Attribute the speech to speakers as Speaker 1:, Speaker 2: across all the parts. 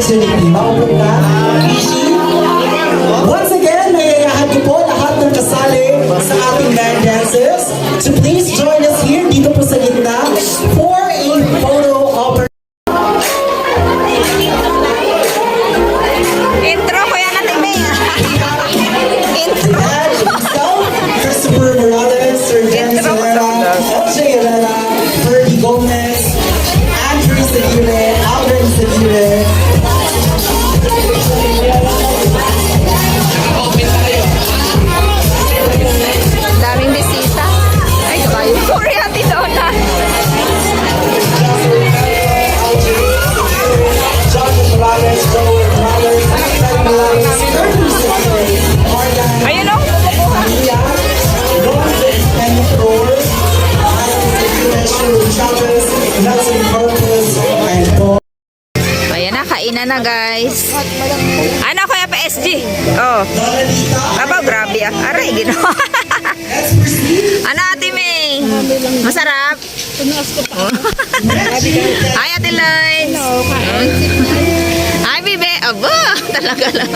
Speaker 1: opportunity. Maupo ka, Ishi. Once again, nayayahan ko po lahat ng kasali sa ating band dances to please join us here dito po sa gitna for a photo opportunity.
Speaker 2: Intro ko yan natin, May. Intro.
Speaker 1: Christopher Morales, Sir Jen Solera, LJ Herrera, Ferdy Gomez, Andrew Seguire, Aldrin Seguire.
Speaker 2: Daming bisita. Ay, kabayo. Sorry, Ate Donna. Ayun o. Ayan na, kainan na guys. Ano kaya pa SG? Oh. Aba, grabe ah. Aray, ginawa. Ano Ate May? Masarap? Oh. Hi Ate Lloyd. Hi Bibe. Aba, talaga lang.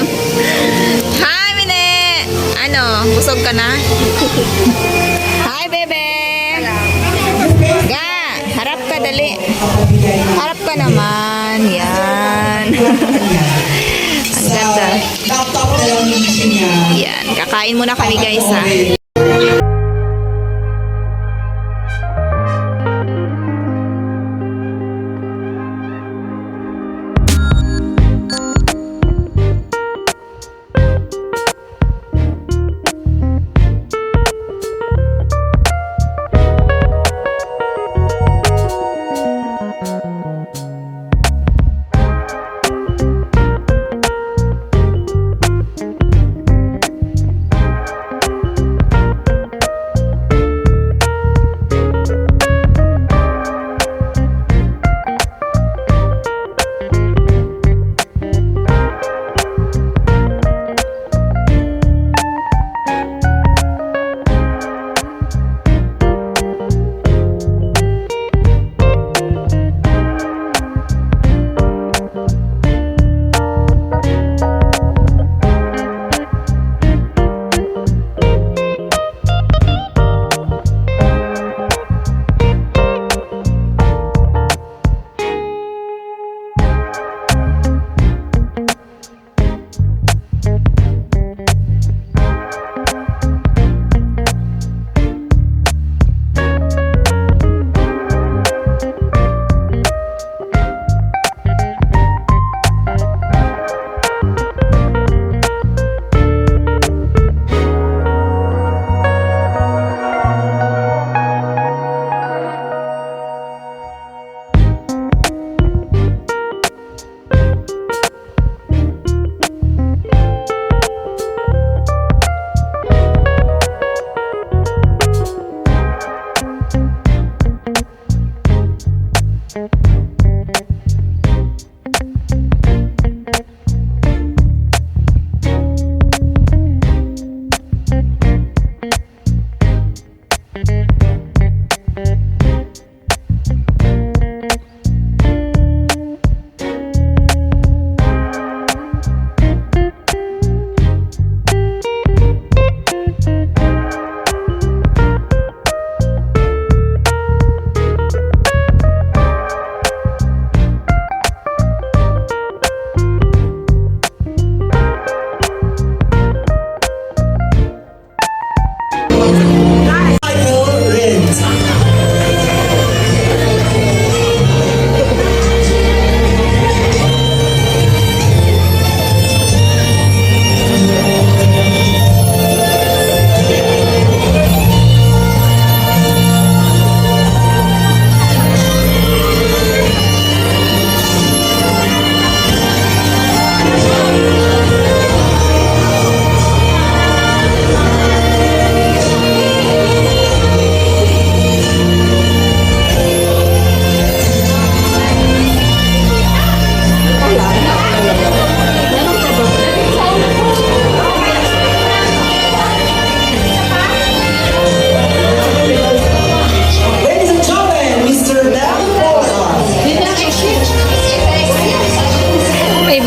Speaker 2: Hi Mine. Ano, busog ka na? Hi Bebe. Ga, harap ka dali. Harap ka naman. Yan. Ang ganda.
Speaker 1: Laptop na lang yung niya.
Speaker 2: Yan, kakain muna kami guys ha.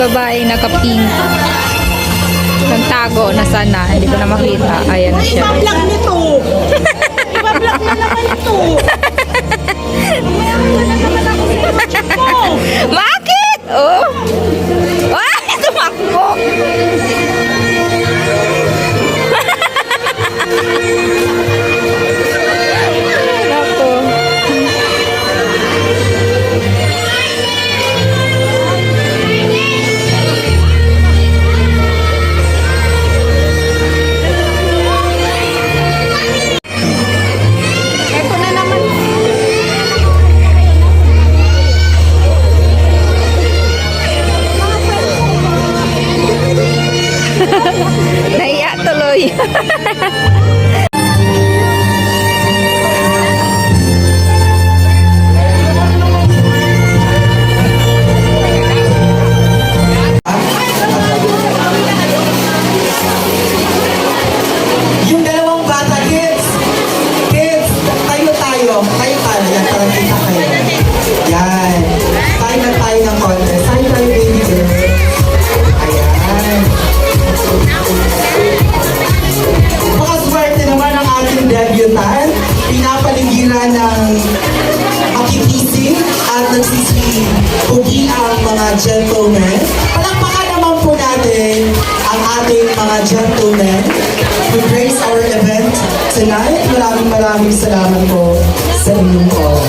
Speaker 2: babae naka-pink. Nagtago na sana. Hindi ko na makita. Ayan na siya.
Speaker 3: Ipa-block nito. Ipa-block na naman ito. Mayroon na naman ako sa check mo.
Speaker 2: Bakit? Oh. Ah, tumakbo. Nako.
Speaker 3: Ito na naman.
Speaker 2: Nahiya tuloy.
Speaker 1: Yung dalawang bata, kids, tayo tayo. Yan, parang kita kayo. Yan. Tayo na tayo ng konti. Tayo tayo, baby girl. Ayan. Makaswerte naman ang ating debutant. Pinapaligiran ng makikising at nagsisipugi ang mga gentlemen. Palakpakan naman po natin ang ating mga gentlemen who grace our event tonight. Maraming salamat po sa inyong all.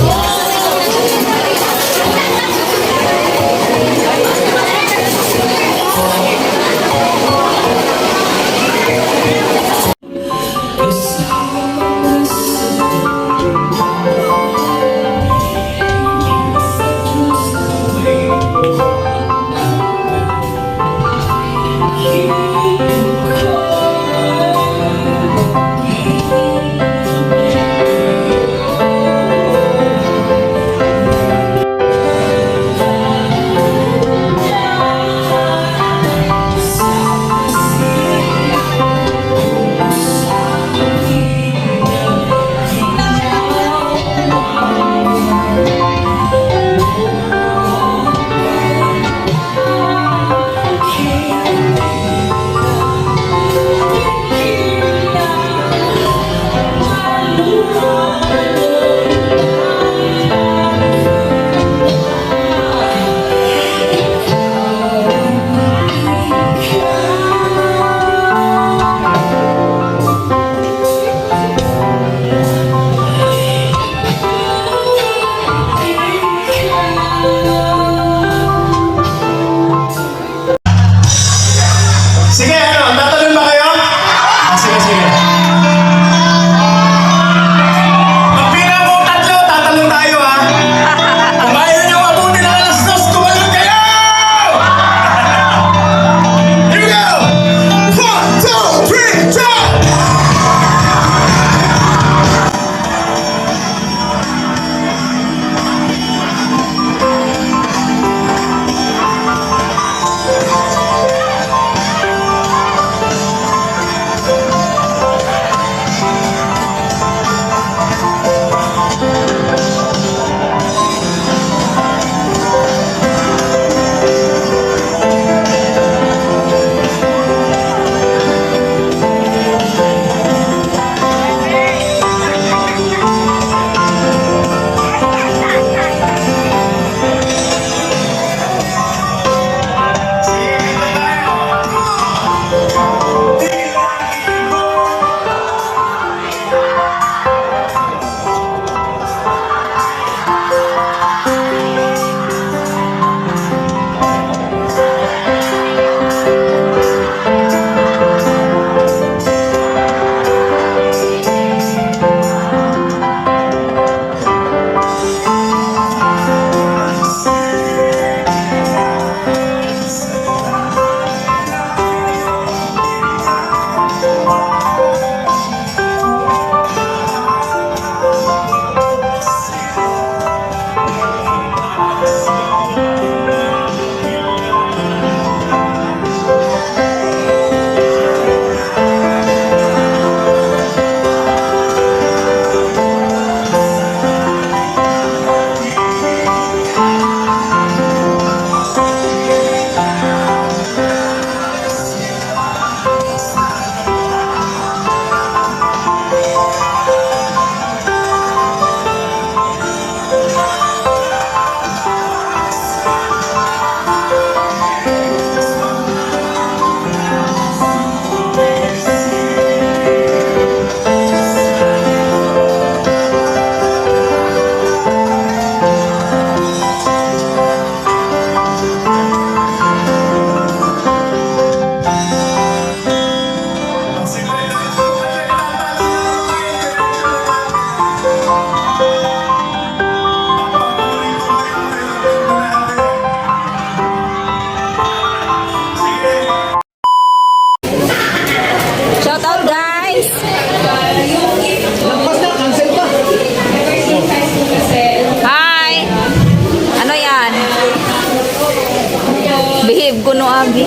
Speaker 2: ko no, Abi.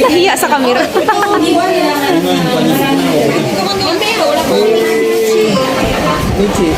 Speaker 2: Hiya sa camera.
Speaker 4: Gucci.